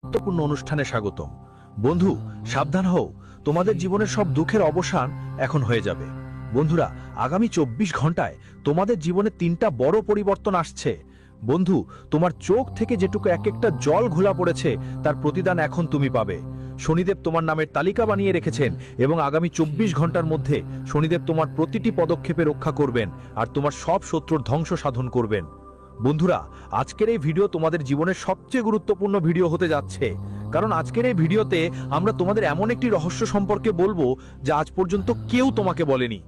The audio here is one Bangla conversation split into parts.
গুরুত্বপূর্ণ অনুষ্ঠানে স্বাগতম। বন্ধু, সাবধান হও, তোমাদের জীবনের সব দুঃখের অবসান এখন হয়ে যাবে। বন্ধুরা, আগামী 24 ঘন্টায় তোমাদের জীবনে 3টা বড় পরিবর্তন আসছে। বন্ধু, তোমার চোখ থেকে যেটুকু এক একটা জল ঘোলা পড়েছে তার প্রতিদান এখন তুমি পাবে। শনিদেব তোমার নামের তালিকা বানিয়ে রেখেছেন এবং আগামী 24 ঘন্টার মধ্যে শনিদেব তোমার প্রতিটি পদক্ষেপে রক্ষা করবেন আর তোমার সব শত্রুর ধ্বংস সাধন করবেন। বন্ধুরা, আজকের এই ভিডিও তোমাদের জীবনের সবচেয়ে গুরুত্বপূর্ণ ভিডিও হতে যাচ্ছে, কারণ আজকের এই ভিডিওতে আমরা তোমাদের এমন একটি রহস্য সম্পর্কে বলবো যা আজ পর্যন্ত কেউ তোমাকে বলেনি।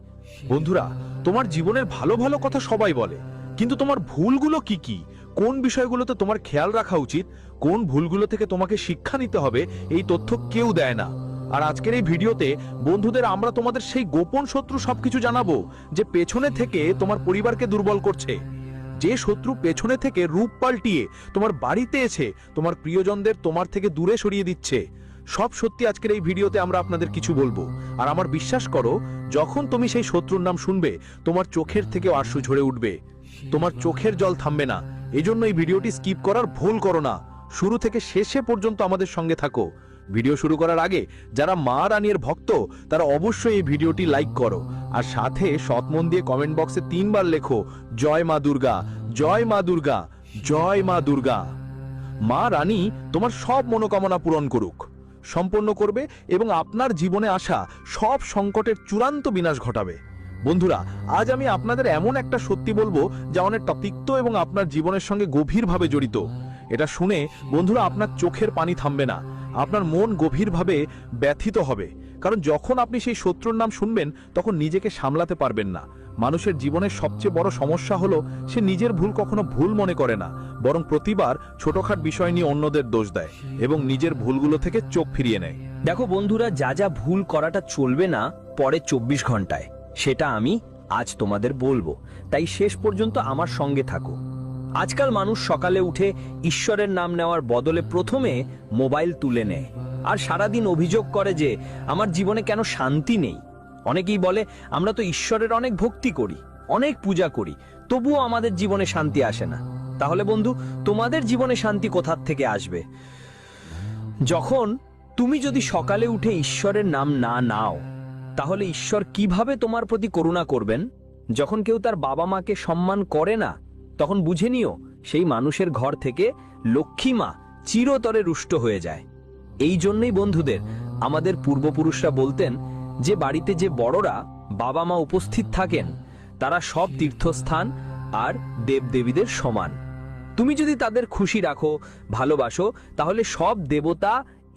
বন্ধুরা, তোমার জীবনের ভালো ভালো কথা সবাই বলে, কিন্তু তোমার ভুলগুলো কি কি, কোন বিষয়গুলোতে তোমার খেয়াল রাখা উচিত, কোন ভুলগুলো থেকে তোমাকে শিক্ষা নিতে হবে, এই তথ্য কেউ দেয় না। আর আজকের এই ভিডিওতে বন্ধুদের আমরা তোমাদের সেই গোপন শত্রু সবকিছু জানাবো যে পেছনে থেকে তোমার পরিবারকে দুর্বল করছে, যে শত্রু পেছনে থেকে রূপ পাল্টিয়ে তোমার বাড়িতে এসে তোমার প্রিয়জনদের তোমার থেকে দূরে সরিয়ে দিচ্ছে। সব সত্যি আজকের এই ভিডিওতে আমরা আপনাদের কিছু বলবো। আর আমার বিশ্বাস করো, যখন তুমি সেই শত্রুর নাম শুনবে তোমার চোখের থেকে আঁশু ঝরে উঠবে, তোমার চোখের জল থামবে না। এজন্য এই ভিডিওটি স্কিপ করার ভুল করো না, শুরু থেকে শেষে পর্যন্ত আমাদের সঙ্গে থাকো। ভিডিও শুরু করার আগে যারা মা রানীর ভক্ত তারা অবশ্যই এই ভিডিওটি লাইক করো, আর সাথে সৎ মন দিয়ে কমেন্ট বক্সে 3 বার লেখো জয় মা দুর্গা, জয় মা দুর্গা, জয় মা দুর্গা। মা রানী তোমার সব মনোকামনা পূরণ করুক, সম্পন্ন করবে এবং আপনার জীবনে আসা সব সংকটের চূড়ান্ত বিনাশ ঘটাবে। বন্ধুরা, আজ আমি আপনাদের এমন একটা সত্যি বলবো যা অনেকটা তিক্ত এবং আপনার জীবনের সঙ্গে গভীরভাবে জড়িত। এটা শুনে বন্ধুরা আপনার চোখের পানি থামবে না, আপনার মন গভীরভাবে ব্যথিত হবে, কারণ যখন আপনি সেই শত্রুর নাম শুনবেন তখন নিজেকে সামলাতে পারবেন না। মানুষের জীবনের সবচেয়ে বড় সমস্যা হলো সে নিজের ভুল কখনো ভুল মনে করে না, বরং প্রতিবার ছোটখাট বিষয় নিয়ে অন্যদের দোষ দেয় এবং নিজের ভুলগুলো থেকে চোখ ফিরিয়ে নেয়। দেখো বন্ধুরা, যা যা ভুল করাটা চলবে না পরে 24 ঘন্টায়, সেটা আমি আজ তোমাদের বলবো, তাই শেষ পর্যন্ত আমার সঙ্গে থাকো। আজকাল মানুষ সকালে উঠে ঈশ্বরের নাম নেওয়ার বদলে প্রথমে মোবাইল তুলে নেয় আর সারাদিন অভিযোগ করে যে আমার জীবনে কেন শান্তি নেই। অনেকেই বলে আমরা তো ঈশ্বরের অনেক ভক্তি করি, অনেক পূজা করি, তবুও আমাদের জীবনে শান্তি আসে না। তাহলে বন্ধু, তোমাদের জীবনে শান্তি কোথা থেকে আসবে? যখন তুমি যদি সকালে উঠে ঈশ্বরের নাম না নাও, তাহলে ঈশ্বর কিভাবে তোমার প্রতি করুণা করবেন? যখন কেউ তার বাবা মাকে সম্মান করে না, তখন বুঝে নিও সেই মানুষের ঘর থেকে লক্ষ্মী মা চিরতরে রুষ্ট হয়ে যায়। এই জন্যই বন্ধুদের আমাদের পূর্বপুরুষরা বলতেন যে বাড়িতে যে বড়রা বাবা মা উপস্থিত থাকেন তারা সব তীর্থস্থান আর দেবদেবীদের সমান। তুমি যদি তাদের খুশি রাখো, ভালোবাসো, তাহলে সব দেবতা,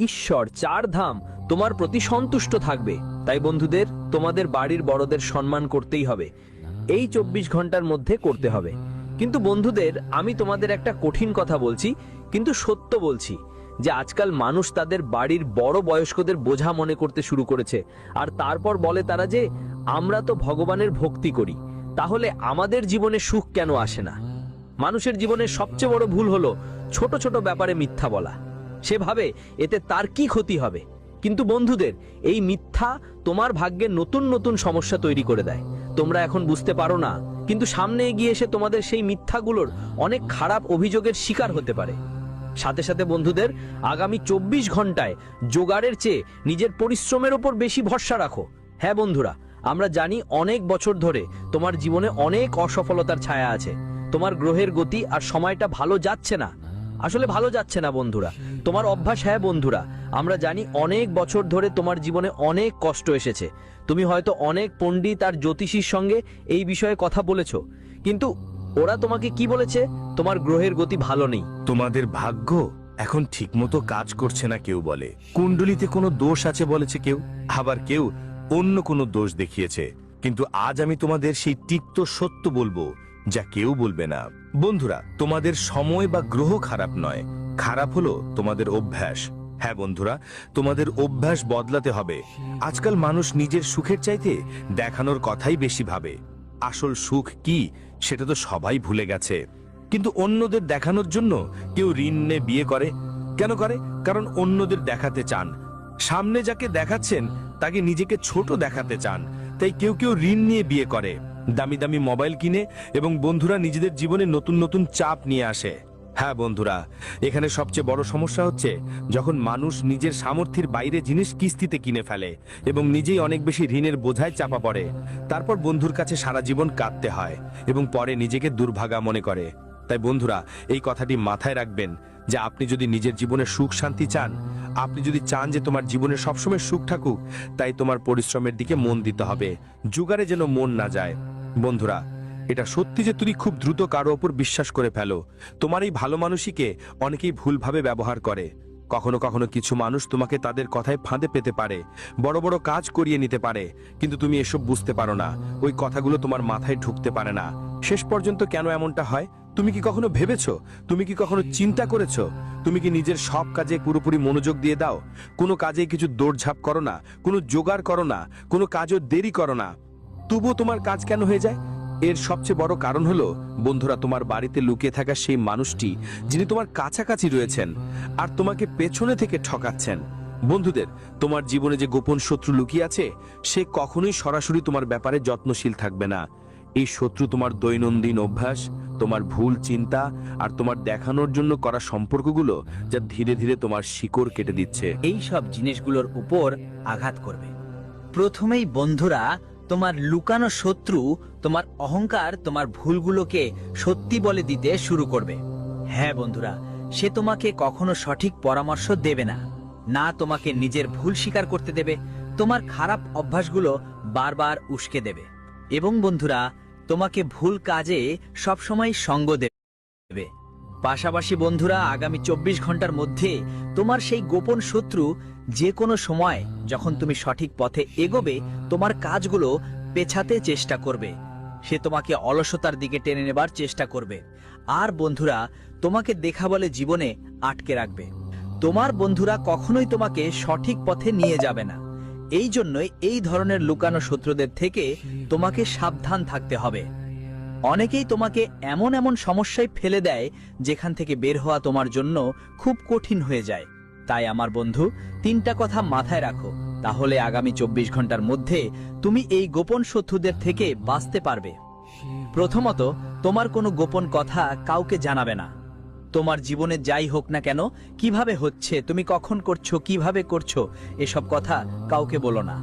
ঈশ্বর, 4 ধাম তোমার প্রতি সন্তুষ্ট থাকবে। তাই বন্ধুদের, তোমাদের বাড়ির বড়দের সম্মান করতেই হবে, এই 24 ঘন্টার মধ্যে করতে হবে। কিন্তু বন্ধুদের, আমি তোমাদের একটা কঠিন কথা বলছি, কিন্তু সত্য বলছি, যে আজকাল মানুষ তাদের বাড়ির বড় বয়স্কদের বোঝা মনে করতে শুরু করেছে। আর তারপর বলে তারা যে আমরা তো ভগবানের ভক্তি করি, তাহলে আমাদের জীবনে সুখ কেন আসে না? মানুষের জীবনের সবচেয়ে বড় ভুল হলো ছোট ছোট ব্যাপারে মিথ্যা বলা। সে ভাবে এতে তার কি ক্ষতি হবে, কিন্তু বন্ধুদের, এই মিথ্যা তোমার ভাগ্যে নতুন নতুন সমস্যা তৈরি করে দেয়। তোমরা এখন বুঝতে পারো না, কিন্তু সামনে এগিয়ে এসে তোমাদের সেই মিথ্যাগুলোর অনেক খারাপ অভিযোগের শিকার হতে পারে। সাথে সাথে বন্ধুদের, আগামী 24 ঘন্টায় জোগাড়ের চেয়ে নিজের পরিশ্রমের উপর বেশি ভরসা রাখো। হ্যাঁ বন্ধুরা, আমরা জানি অনেক বছর ধরে তোমার জীবনে অনেক অসফলতার ছায়া আছে, তোমার গ্রহের গতি আর সময়টা ভালো যাচ্ছে না, আসলে ভালো যাচ্ছে না বন্ধুরা, তোমার অভ্যাস। হ্যাঁ বন্ধুরা, আমরা জানি অনেক বছর ধরে তোমার জীবনে অনেক কষ্ট এসেছে, তুমি হয়তো অনেক পণ্ডিত আর জ্যোতিষীর সঙ্গে এই বিষয়ে কথা বলেছো, কিন্তু ওরা তোমাকে কি বলেছে? তোমার গ্রহের গতি ভালো নেই, তোমাদের ভাগ্য এখন ঠিকমতো কাজ করছে না কেউ বলে, কুণ্ডলিতে কোনো দোষ আছে বলেছে কেউ, আবার কেউ অন্য কোনো দোষ দেখিয়েছে। কিন্তু আজ আমি তোমাদের সেই তিক্ত সত্য বলবো যা কেউ বলবে না। বন্ধুরা, তোমাদের সময় বা গ্রহ খারাপ নয়, খারাপ হলো তোমাদের অভ্যাস। হ্যাঁ বন্ধুরা, তোমাদের অভ্যাস বদলাতে হবে। আজকাল মানুষ নিজের সুখের চাইতে দেখানোর কথাই বেশি ভাবে। আসল সুখ কি সেটা তো সবাই ভুলে গেছে, কিন্তু অন্যদের দেখানোর জন্য কেউ ঋণ নিয়ে বিয়ে করে। কেন করে? কারণ অন্যদের দেখাতে চান, সামনে যাকে দেখাচ্ছেন তাকে নিজেকে ছোট দেখাতে চান। তাই কেউ কেউ ঋণ নিয়ে বিয়ে করে, দামি দামি মোবাইল কিনে, এবং বন্ধুরা নিজেদের জীবনে নতুন নতুন চাপ নিয়ে আসে। হ্যাঁ বন্ধুরা, এখানে সবচেয়ে বড় সমস্যা হচ্ছে যখন মানুষ নিজের সামর্থ্যের বাইরে জিনিস কিস্তিতে কিনে ফেলে এবং নিজেই অনেক বেশি ঋণের বোঝায় চাপা পড়ে। তারপর বন্ধুর কাছে সারা জীবন কাঁদতে হয় এবং পরে নিজেকে দুর্ভাগা মনে করে। তাই বন্ধুরা, এই কথাটি মাথায় রাখবেন যে আপনি যদি নিজের জীবনে সুখ শান্তি চান, আপনি যদি চান যে তোমার জীবনে সবসময় সুখ থাকুক, তাই তোমার পরিশ্রমের দিকে মন দিতে হবে, জুগারে যেন মন না যায়। বন্ধুরা, এটা সত্যি যে তুমি খুব দ্রুত কারো ওপর বিশ্বাস করে ফেলো। তোমার এই ভালো মানুষকে অনেকেই ভুলভাবে ব্যবহার করে। কখনো কখনো কিছু মানুষ তোমাকে তাদের কথায় ফাঁদে পেতে পারে, বড় বড় কাজ করিয়ে নিতে পারে, কিন্তু তুমি এসব বুঝতে পারো না। ওই কথাগুলো তোমার মাথায় ঢুকতে পারে না। শেষ পর্যন্ত কেন এমনটা হয় তুমি কি কখনো ভেবেছো? তুমি কি কখনো চিন্তা করেছো? তুমি কি নিজের সব কাজে পুরোপুরি মনোযোগ দিয়ে দাও? কোনো কাজে কিছু দৌড়ঝাঁপ করো না, কোনো জোগাড় করো না, কোনো কাজও দেরি করো না, তবুও তোমার কাজ কেন হয়ে যায়? এর সবচেয়ে বড় কারণ হলো বন্ধুরা, তোমার বাড়িতে লুকিয়ে থাকা সেই মানুষটি যিনি তোমার কাছাকাছি রয়েছেন আর তোমাকে পেছনে থেকে ঠকাচ্ছেন। বন্ধুদের, তোমার জীবনে যে গোপন শত্রু লুকিয়ে আছে সে কখনোই সরাসরি তোমার ব্যাপারে যত্নশীল থাকবে না। এই শত্রু তোমার দৈনন্দিন অভ্যাস, তোমার ভুল চিন্তা আর তোমার দেখানোর জন্য করা সম্পর্কগুলো, যা ধীরে ধীরে তোমার শিকড় কেটে দিচ্ছে। এই সব জিনিসগুলোর উপর আঘাত করবে। প্রথমেই বন্ধুরা, তোমার লুকানো শত্রু তোমার অহংকার, তোমার ভুলগুলোকে সত্যি বলে দিতে শুরু করবে। হ্যাঁ বন্ধুরা, সে তোমাকে কখনো সঠিক পরামর্শ দেবে না, না তোমাকে নিজের ভুল স্বীকার করতে দেবে, তোমার খারাপ অভ্যাসগুলো বারবার উস্কে দেবে এবং বন্ধুরা, তোমাকে ভুল কাজে সবসময় সঙ্গ দেবে। পাশাপাশি বন্ধুরা, আগামী 24 ঘন্টার মধ্যে তোমার সেই গোপন শত্রু যে কোনো সময় যখন তুমি সঠিক পথে এগোবে তোমার কাজগুলো পেছাতে চেষ্টা করবে। সে তোমাকে অলসতার দিকে টেনে নেবার চেষ্টা করবে আর বন্ধুরা, তোমাকে দেখা বলে জীবনে আটকে রাখবে। তোমার বন্ধুরা কখনোই তোমাকে সঠিক পথে নিয়ে যাবে না। এই জন্যই এই ধরনের লুকানো শত্রুদের থেকে তোমাকে সাবধান থাকতে হবে। অনেকেই তোমাকে এমন এমন সমস্যায় ফেলে দেয় যেখান থেকে বের হওয়া তোমার জন্য খুব কঠিন হয়ে যায়। তাই আমার বন্ধু, 3টা কথা মাথায় রাখো, তাহলে আগামী 24 ঘন্টার মধ্যে তুমি এই গোপন শত্রুদের থেকে বাঁচতে পারবে। প্রথমত, তোমার কোনো গোপন কথা কাউকে জানাবে না। তোমার জীবনে যাই হোক না কেন, কিভাবে হচ্ছে, তুমি কখন করছো, কিভাবে করছো, এসব কথা কাউকে বলো না।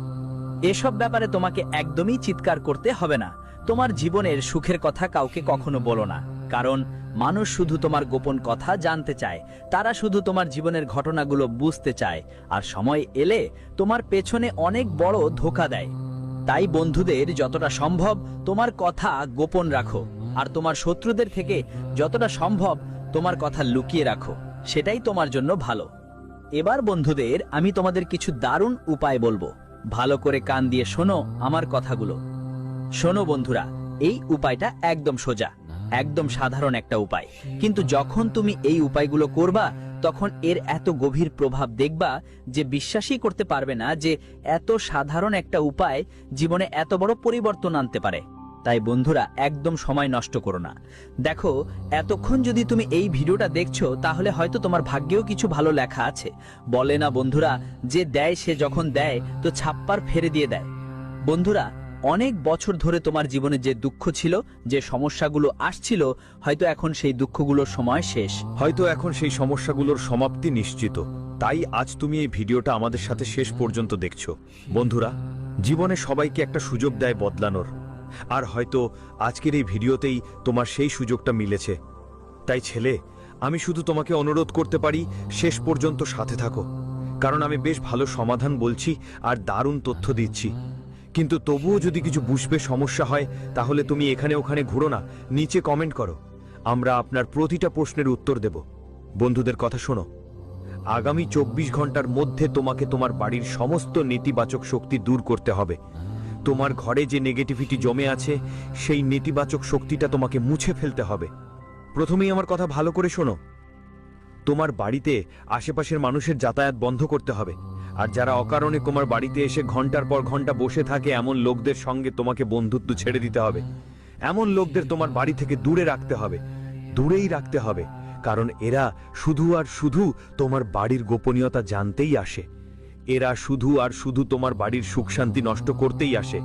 এসব ব্যাপারে তোমাকে একদমই চিৎকার করতে হবে না। তোমার জীবনের সুখের কথা কাউকে কখনো বলো না, কারণ মানুষ শুধু তোমার গোপন কথা জানতে চায়। তারা শুধু তোমার জীবনের ঘটনাগুলো বুঝতে চায় আর সময় এলে তোমার পেছনে অনেক বড় ধোঁকা দেয়। তাই বন্ধুদের যতটা সম্ভব তোমার কথা গোপন রাখো আর তোমার শত্রুদের থেকে যতটা সম্ভব তোমার কথা লুকিয়ে রাখো, সেটাই তোমার জন্য ভালো। এবার বন্ধুদের, আমি তোমাদের কিছু দারুণ উপায় বলবো। ভালো করে কান দিয়ে শোনো আমার কথাগুলো। শোনো বন্ধুরা, এই উপায়টা একদম সোজা, একদম সাধারণ একটা উপায়, কিন্তু যখন তুমি এই উপায়গুলো করবা তখন এর এত গভীর প্রভাব দেখবা যে বিশ্বাসই করতে পারবে না যে এত সাধারণ একটা উপায় জীবনে এত বড় পরিবর্তন আনতে পারে। তাই বন্ধুরা, একদম সময় নষ্ট করো না। দেখো, এতক্ষণ যদি তুমি এই ভিডিওটা দেখছো তাহলে হয়তো তোমার ভাগ্যেও কিছু ভালো লেখা আছে। বলে না বন্ধুরা, যে দেয় সে যখন দেয় তো ছাপ্পার ফেরে দিয়ে দেয়। বন্ধুরা, অনেক বছর ধরে তোমার জীবনে যে দুঃখ ছিল, যে সমস্যাগুলো আসছিল, হয়তো এখন সেই দুঃখগুলোর সময় শেষ। হয়তো এখন সেই সমস্যাগুলোর সমাপ্তি নিশ্চিত। তাই আজ তুমি এই ভিডিওটা আমাদের সাথে শেষ পর্যন্ত দেখছো। বন্ধুরা, জীবনে সবাইকে একটা সুযোগ দেয় বদলানোর, আর হয়তো আজকের এই ভিডিওতেই তোমার সেই সুযোগটা মিলেছে। তাই ছেলে, আমি শুধু তোমাকে অনুরোধ করতে পারি, শেষ পর্যন্ত সাথে থাকো, কারণ আমি বেশ ভালো সমাধান বলছি আর দারুণ তথ্য দিচ্ছি। কিন্তু তবুও যদি কিছু বুঝবে সমস্যা হয় তাহলে তুমি এখানে ওখানে ঘুরো না, নিচে কমেন্ট করো, আমরা আপনার প্রতিটা প্রশ্নের উত্তর দেব। বন্ধুদের কথা শোনো, আগামী 24 ঘন্টার মধ্যে তোমাকে তোমার বাড়ির সমস্ত নেতিবাচক শক্তি দূর করতে হবে। তোমার ঘরে যে নেগেটিভিটি জমে আছে সেই নেতিবাচক শক্তিটা তোমাকে মুছে ফেলতে হবে। প্রথমেই আমার কথা ভালো করে শোনো, তোমার বাড়িতে আশেপাশের মানুষের যাতায়াত বন্ধ করতে হবে, আর যারা অকারণে তোমার বাড়িতে এসে ঘন্টার পর ঘন্টা বসে থাকে এমন লোকদের সঙ্গে তোমাকে বন্ধুত্ব ছেড়ে দিতে হবে। এমন লোকদের তোমার বাড়ি থেকে দূরে রাখতে হবে, দূরেই রাখতে হবে, কারণ এরা শুধু আর শুধু তোমার বাড়ির গোপনীয়তা জানতেই আসে। এরা শুধু আর শুধু তোমার বাড়ির সুখ শান্তি নষ্ট করতেই আসে।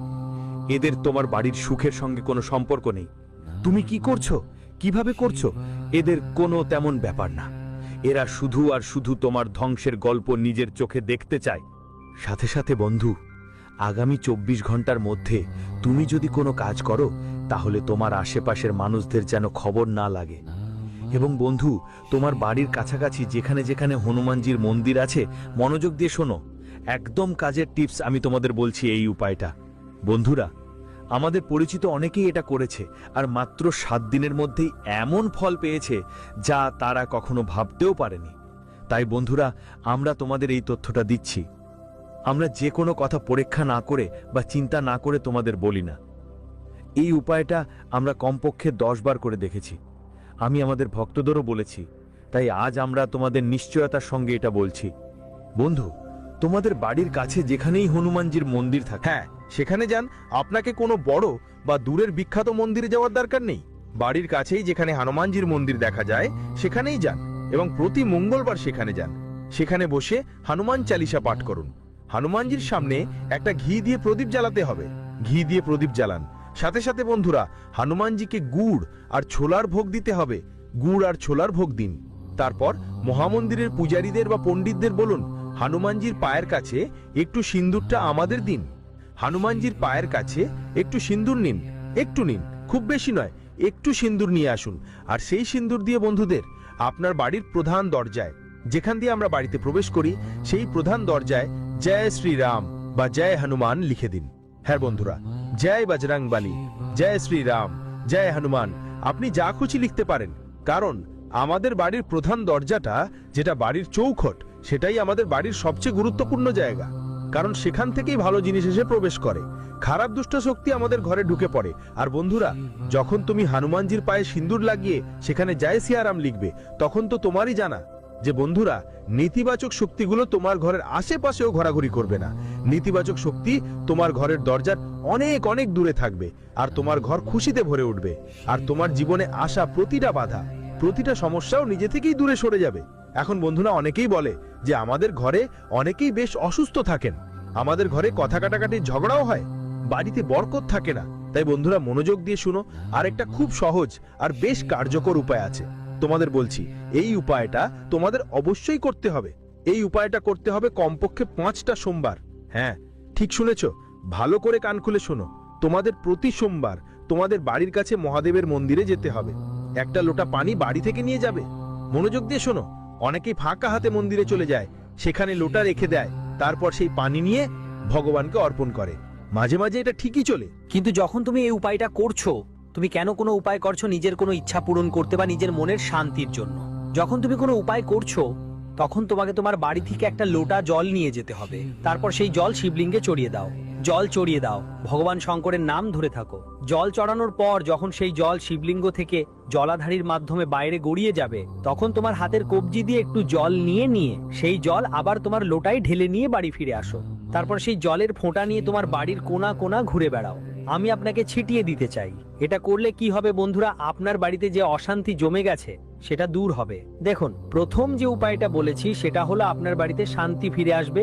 এদের তোমার বাড়ির সুখের সঙ্গে কোনো সম্পর্ক নেই। তুমি কি করছো? কিভাবে করছো? এদের কোনো তেমন ব্যাপার না। এরা শুধু আর শুধু তোমার ধ্বংসের গল্প নিজের চোখে দেখতে চায়। সাথে সাথে বন্ধু, আগামী 24 ঘন্টার মধ্যে তুমি যদি কোনো কাজ করো, তাহলে তোমার আশেপাশের মানুষদের যেন খবর না লাগে। এবং বন্ধু, তোমার বাড়ির কাছাকাছি যেখানে যেখানে হনুমানজির মন্দির আছে, মনোযোগ দিয়ে শোনো, একদম কাজের টিপস আমি তোমাদের বলছি এই উপায়টা। বন্ধুরা, আমাদের পরিচিত অনেকেই এটা করেছে, আর মাত্র 7 দিনের মধ্যেই এমন ফল পেয়েছে যা তারা কখনো ভাবতেও পারেনি। তাই বন্ধুরা, আমরা তোমাদের এই তথ্যটা দিচ্ছি। আমরা যে কোনো কথা পরীক্ষা না করে বা চিন্তা না করে তোমাদের বলি না। এই উপায়টা আমরা কমপক্ষে 10 বার করে দেখেছি। আমি আমাদের ভক্তদেরও বলেছি, তাই আজ আমরা তোমাদের নিশ্চয়তার সঙ্গে এটা বলছি। বন্ধু, তোমাদের বাড়ির কাছে যেখানেই হনুমানজির মন্দির থাকে, হ্যাঁ, সেখানে যান। আপনাকে কোনো বড় বা দূরের বিখ্যাত মন্দিরে যাওয়ার দরকার নেই। বাড়ির কাছেই যেখানে হনুমানজির মন্দির দেখা যায় সেখানেই যান, এবং প্রতি মঙ্গলবার সেখানে যান। সেখানে বসে হনুমান চালিসা পাঠ করুন। হনুমানজির সামনে একটা ঘি দিয়ে প্রদীপ জ্বালাতে হবে। ঘি দিয়ে প্রদীপ জ্বালান। সাথে সাথে বন্ধুরা, হনুমানজিকে গুড় আর ছোলার ভোগ দিতে হবে। গুড় আর ছোলার ভোগ দিন। তারপর মহামন্দিরের পূজারীদের বা পণ্ডিতদের বলুন, হনুমানজির পায়ের কাছে একটু সিন্দুরটা আমাদের দিন। হনুমানজির পায়ের কাছে একটু সিন্দুর নিন, একটু নিন, খুব বেশি নয়, একটু সিন্দুর নিয়ে আসুন। আর সেই সিন্দুর দিয়ে বন্ধুদের আপনার বাড়ির প্রধান দরজায়, যেখান দিয়ে আমরা বাড়িতে প্রবেশ করি, সেই প্রধান দরজায় জয় শ্রীরাম বা জয় হনুমান লিখে দিন। হ্যাঁ বন্ধুরা, জয় বজরংবলী, জয় শ্রীরাম, জয় হনুমান, আপনি যা খুশি লিখতে পারেন। কারণ আমাদের বাড়ির প্রধান দরজাটা, যেটা বাড়ির চৌখট, সেটাই আমাদের বাড়ির সবচেয়ে গুরুত্বপূর্ণ জায়গা। কারণ সেখান থেকেই ভালো জিনিস এসে প্রবেশ করে, খারাপ দুষ্ট শক্তি আমাদের ঘরে ঢুকে পড়ে। আর বন্ধুরা, যখন তুমি হনুমানজির পায়ে সিন্দুর লাগিয়ে সেখানে জয় সিয়ারাম লিখবে, তখন তো তোমারই জানা যে বন্ধুরা, নেতিবাচক শক্তিগুলো তোমার ঘরের আশেপাশেও ঘোরাঘুরি করবে না। নেতিবাচক শক্তি তোমার ঘরের দরজার অনেক অনেক দূরে থাকবে, আর তোমার ঘর খুশিতে ভরে উঠবে। আর তোমার জীবনে আসা প্রতিটা বাধা, প্রতিটা সমস্যাও নিজে থেকেই দূরে সরে যাবে। এখন বন্ধুরা, অনেকেই বলে যে আমাদের ঘরে অনেকেই বেশ অসুস্থ থাকেন, আমাদের ঘরে কথা কাটাকাটির ঝগড়াও হয়, বাড়িতে বরকত থাকে না। তাই বন্ধুরা, মনোযোগ দিয়ে শুনো, আর একটা খুব সহজ আর বেশ কার্যকর উপায় আছে। তোমাদের বলছি, এই উপায়টা তোমাদের অবশ্যই করতে হবে। এই উপায়টা করতে হবে কমপক্ষে 5টা সোমবার। হ্যাঁ, ঠিক শুনেছ, ভালো করে কান খুলে শোনো। তোমাদের প্রতি সোমবার তোমাদের বাড়ির কাছে মহাদেবের মন্দিরে যেতে হবে। একটা লোটা পানি বাড়ি থেকে নিয়ে যাবে। মনোযোগ দিয়ে শোনো, অনেকেই ফাঁকা হাতে মন্দিরে চলে যায়, সেখানে লোটা রেখে দেয়, তারপর সেই পানি নিয়ে ভগবানকে অর্পণ করে। মাঝে মাঝে এটা ঠিকই চলে। কিন্তু যখন তুমি এই উপায়টা করছো, তুমি কেন কোনো উপায় করছো নিজের কোনো ইচ্ছা পূরণ করতে বা নিজের মনের শান্তির জন্য? যখন তুমি কোনো উপায় করছো, তখন তোমাকে তোমার বাড়ি থেকে একটা লোটা জল নিয়ে যেতে হবে। তারপর সেই জল শিবলিঙ্গে চড়িয়ে দাও। জল চড়িয়ে দাও, ভগবান শঙ্করের নাম ধরে থাকো। জল চড়ানোর পর যখন সেই জল শিবলিঙ্গ থেকে জলাধারীর মাধ্যমে বাইরে গড়িয়ে যাবে, তখন তোমার হাতের কবজি দিয়ে একটু জল নিয়ে সেই জল আবার তোমার লোটায় ঢেলে নিয়ে বাড়ি ফিরে আসো। তারপর সেই জলের ফোঁটা নিয়ে তোমার বাড়ির কোণা কোণা ঘুরে বেড়াও। আমি আপনাকে ছিটিয়ে দিতে চাই। এটা করলে কি হবে বন্ধুরা, আপনার বাড়িতে যে অশান্তি জমে গেছে সেটা দূর হবে। দেখুন, প্রথম যে উপায়টা বলেছি সেটা হলো আপনার বাড়িতে শান্তি ফিরে আসবে।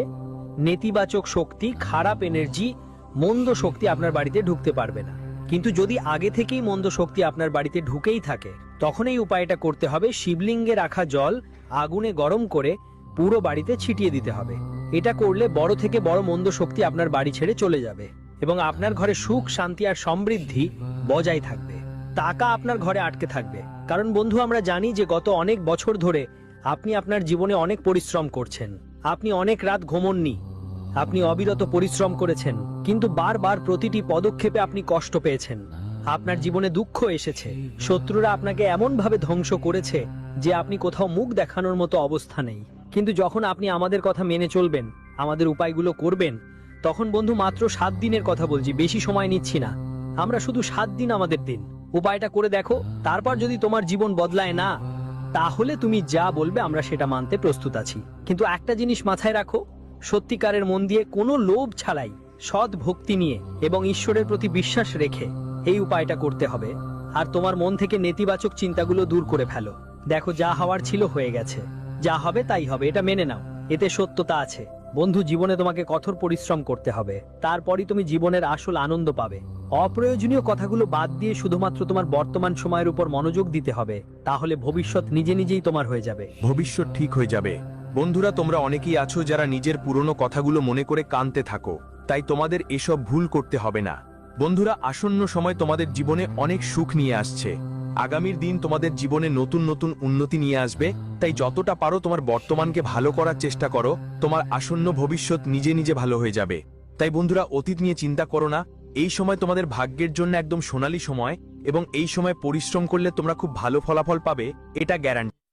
নেতিবাচক শক্তি, খারাপ এনার্জি, মন্দ শক্তি আপনার বাড়িতে ঢুকতে পারবে না। কিন্তু যদি আগে থেকেই মন্দ শক্তি আপনার বাড়িতে ঢুকেই থাকে, তখন এই উপায়টা করতে হবে। শিবলিঙ্গে রাখা জল আগুনে গরম করে পুরো বাড়িতে ছিটিয়ে দিতে হবে। এটা করলে বড় থেকে বড় মন্দ শক্তি আপনার বাড়ি ছেড়ে চলে যাবে এবং আপনার ঘরে সুখ, শান্তি আর সমৃদ্ধি বজায় থাকবে। টাকা আপনার ঘরে আটকে থাকবে। কারণ বন্ধু, আমরা জানি যে গত অনেক বছর ধরে আপনি আপনার জীবনে অনেক পরিশ্রম করছেন। আপনি অনেক রাত ঘুমোননি, আপনি অবিরত পরিশ্রম করেছেন, কিন্তু বারবার প্রতিটি পদক্ষেপে আপনি কষ্ট পেয়েছেন। আপনার জীবনে দুঃখ এসেছে, শত্রুরা আপনাকে এমন ভাবে ধ্বংস করেছে যে আপনি কোথাও মুখ দেখানোর মতো অবস্থা নেই। কিন্তু যখন আপনি আমাদের কথা মেনে চলবেন, আমাদের উপায়গুলো করবেন, তখন বন্ধু, মাত্র 7 দিনের কথা বলছি, বেশি সময় নিচ্ছি না। আমরা শুধু 7 দিন আমাদের দিন। উপায়টা করে দেখো, তারপর যদি তোমার জীবন বদলায় না, তাহলে তুমি যা বলবে আমরা সেটা মানতে প্রস্তুত আছি। কিন্তু একটা জিনিস মাথায় রাখো, সত্যিকারের মন দিয়ে, কোনো লোভ ছাড়াই, সৎ ভক্তি নিয়ে এবং ঈশ্বরের প্রতি বিশ্বাস রেখে এই উপায়টা করতে হবে। আর তোমার মন থেকে নেতিবাচক চিন্তাগুলো দূর করে ফেলো। দেখো, যা হওয়ার ছিল হয়ে গেছে, যা হবে তাই হবে, এটা মেনে নাও, এতে সত্যতা আছে। বন্ধু, জীবনে তোমাকে কঠোর পরিশ্রম করতে হবে, তারপরই তুমি জীবনের আসল আনন্দ পাবে। অপ্রয়োজনীয় কথাগুলো বাদ দিয়ে শুধুমাত্র তোমার বর্তমান সময়ের উপর মনোযোগ দিতে হবে, তাহলে ভবিষ্যৎ নিজে নিজেই তোমার হয়ে যাবে। ভবিষ্যৎ ঠিক হয়ে যাবে। বন্ধুরা, তোমরা অনেকেই আছো যারা নিজের পুরনো কথাগুলো মনে করে কাঁদতে থাকো, তাই তোমাদের এসব ভুল করতে হবে না। বন্ধুরা, আসন্ন সময় তোমাদের জীবনে অনেক সুখ নিয়ে আসছে। আগামীর দিন তোমাদের জীবনে নতুন নতুন উন্নতি নিয়ে আসবে, তাই যতটা পারো তোমার বর্তমানকে ভালো করার চেষ্টা করো, তোমার আসন্ন ভবিষ্যৎ নিজে নিজে ভালো হয়ে যাবে। তাই বন্ধুরা, অতীত নিয়ে চিন্তা করো না। এই সময় তোমাদের ভাগ্যের জন্য একদম সোনালী সময়, এবং এই সময় পরিশ্রম করলে তোমরা খুব ভালো ফলাফল পাবে, এটা গ্যারান্টি।